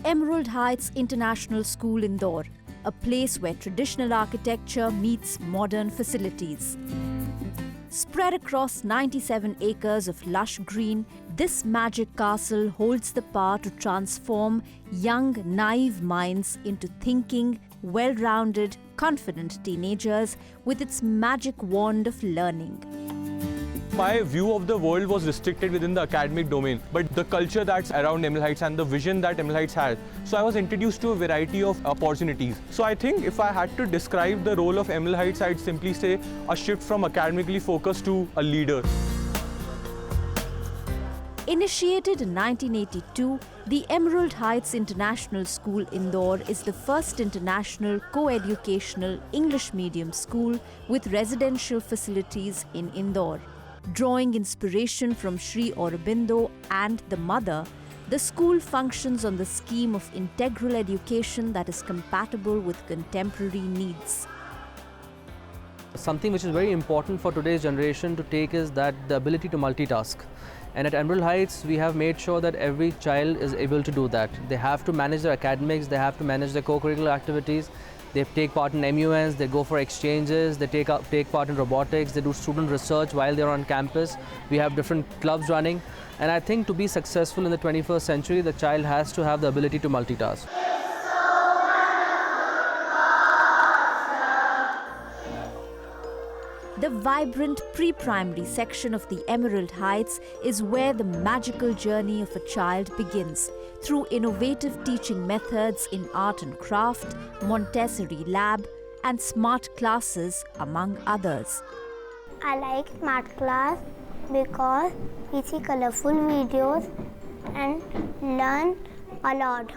Emerald Heights International School Indore, a place where traditional architecture meets modern facilities. Spread across 97 acres of lush green, this magic castle holds the power to transform young, naive minds into thinking, well-rounded, confident teenagers with its magic wand of learning. My view of the world was restricted within the academic domain, but the culture that's around Emerald Heights and the vision that Emerald Heights had. So I was introduced to a variety of opportunities. So I think if I had to describe the role of Emerald Heights, I'd simply say a shift from academically focused to a leader. Initiated in 1982, the Emerald Heights International School Indore is the first international co-educational English medium school with residential facilities in Indore. Drawing inspiration from Sri Aurobindo and the Mother, the school functions on the scheme of integral education that is compatible with contemporary needs. Something which is very important for today's generation to take is that the ability to multitask. And at Emerald Heights, we have made sure that every child is able to do that. They have to manage their academics, they have to manage their co-curricular activities, they take part in MUNs, they go for exchanges, they take part in robotics, they do student research while they're on campus. We have different clubs running. And I think to be successful in the 21st century, the child has to have the ability to multitask. The vibrant pre-primary section of the Emerald Heights is where the magical journey of a child begins, through innovative teaching methods in art and craft, Montessori lab, and smart classes, among others. I like smart class because we see colorful videos and learn a lot.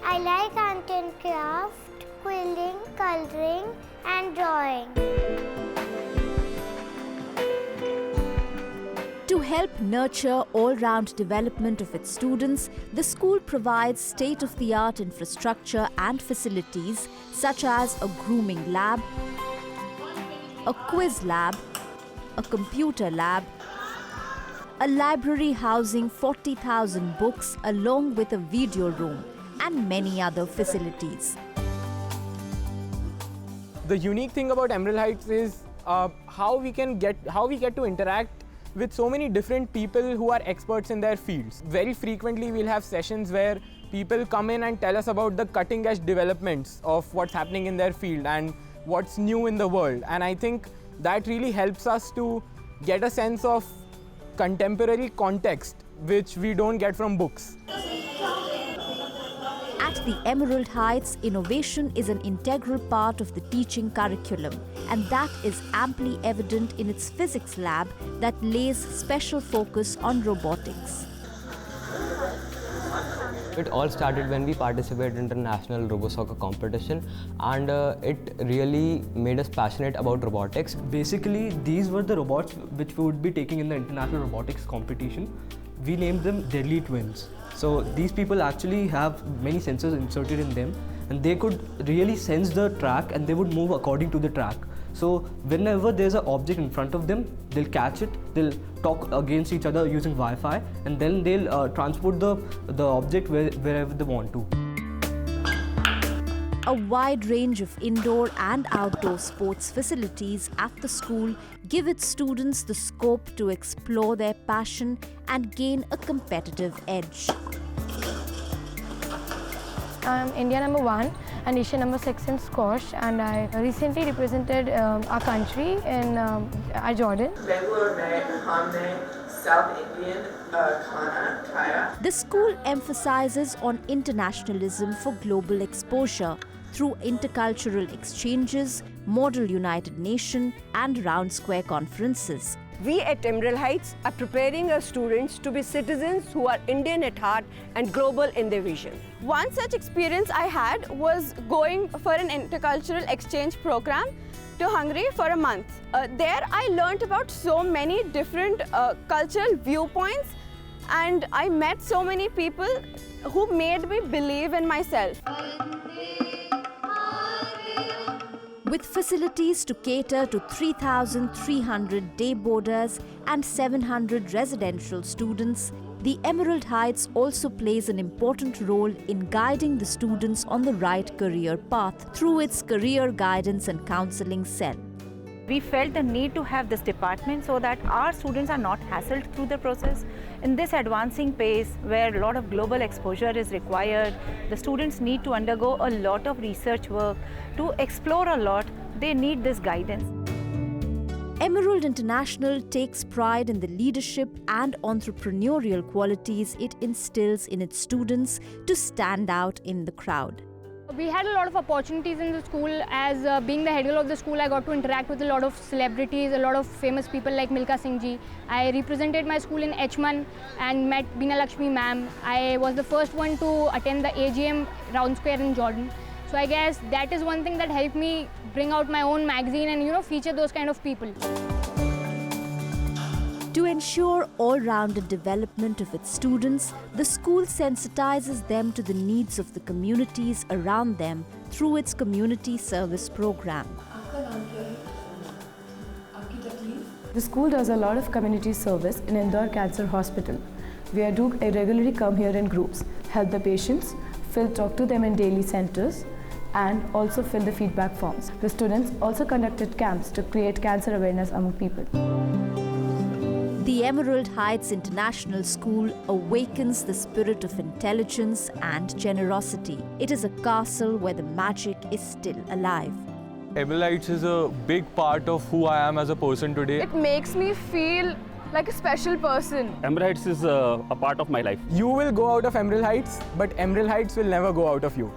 I like art and craft, quilling, coloring and drawing. To help nurture all-round development of its students, the school provides state-of-the-art infrastructure and facilities such as a grooming lab, a quiz lab, a computer lab, a library housing 40,000 books along with a video room, and many other facilities. The unique thing about Emerald Heights is how we get to interact with so many different people who are experts in their fields. Very frequently we'll have sessions where people come in and tell us about the cutting edge developments of what's happening in their field and what's new in the world. And I think that really helps us to get a sense of contemporary context which we don't get from books. At the Emerald Heights, innovation is an integral part of the teaching curriculum, and that is amply evident in its physics lab that lays special focus on robotics. It all started when we participated in the National Robo Soccer competition, and it really made us passionate about robotics. Basically, these were the robots which we would be taking in the International Robotics competition. We named them Deadly Twins. So these people actually have many sensors inserted in them, and they could really sense the track and they would move according to the track. So whenever there's an object in front of them, they'll catch it, they'll talk against each other using Wi-Fi, and then they'll transport the object wherever they want to. A wide range of indoor and outdoor sports facilities at the school give its students the scope to explore their passion and gain a competitive edge. I'm India number 1 and Asia number 6 in squash, and I recently represented our country in Jordan. South Indian Khana Kaya. The school emphasizes on internationalism for global exposure through intercultural exchanges, Model United Nation and Round Square conferences. We at Emerald Heights are preparing our students to be citizens who are Indian at heart and global in their vision. One such experience I had was going for an intercultural exchange program to Hungary for a month. There I learned about so many different cultural viewpoints, and I met so many people who made me believe in myself. With facilities to cater to 3,300 day boarders and 700 residential students, the Emerald Heights also plays an important role in guiding the students on the right career path through its Career Guidance and Counseling Cell. We felt the need to have this department so that our students are not hassled through the process. In this advancing pace where a lot of global exposure is required, the students need to undergo a lot of research work. To explore a lot, they need this guidance. Emerald International takes pride in the leadership and entrepreneurial qualities it instills in its students to stand out in the crowd. We had a lot of opportunities in the school. As being the head girl of the school, I got to interact with a lot of celebrities, a lot of famous people like Milka Singh ji. I represented my school in H1 and met Beena Lakshmi ma'am. I was the first one to attend the AGM Round Square in Jordan. So I guess that is one thing that helped me bring out my own magazine and feature those kind of people. To ensure all-rounded development of its students, the school sensitizes them to the needs of the communities around them through its community service program. The school does a lot of community service in Indore Cancer Hospital. We do regularly come here in groups, help the patients, talk to them in daily centers, and also fill the feedback forms. The students also conducted camps to create cancer awareness among people. The Emerald Heights International School awakens the spirit of intelligence and generosity. It is a castle where the magic is still alive. Emerald Heights is a big part of who I am as a person today. It makes me feel like a special person. Emerald Heights is a part of my life. You will go out of Emerald Heights, but Emerald Heights will never go out of you.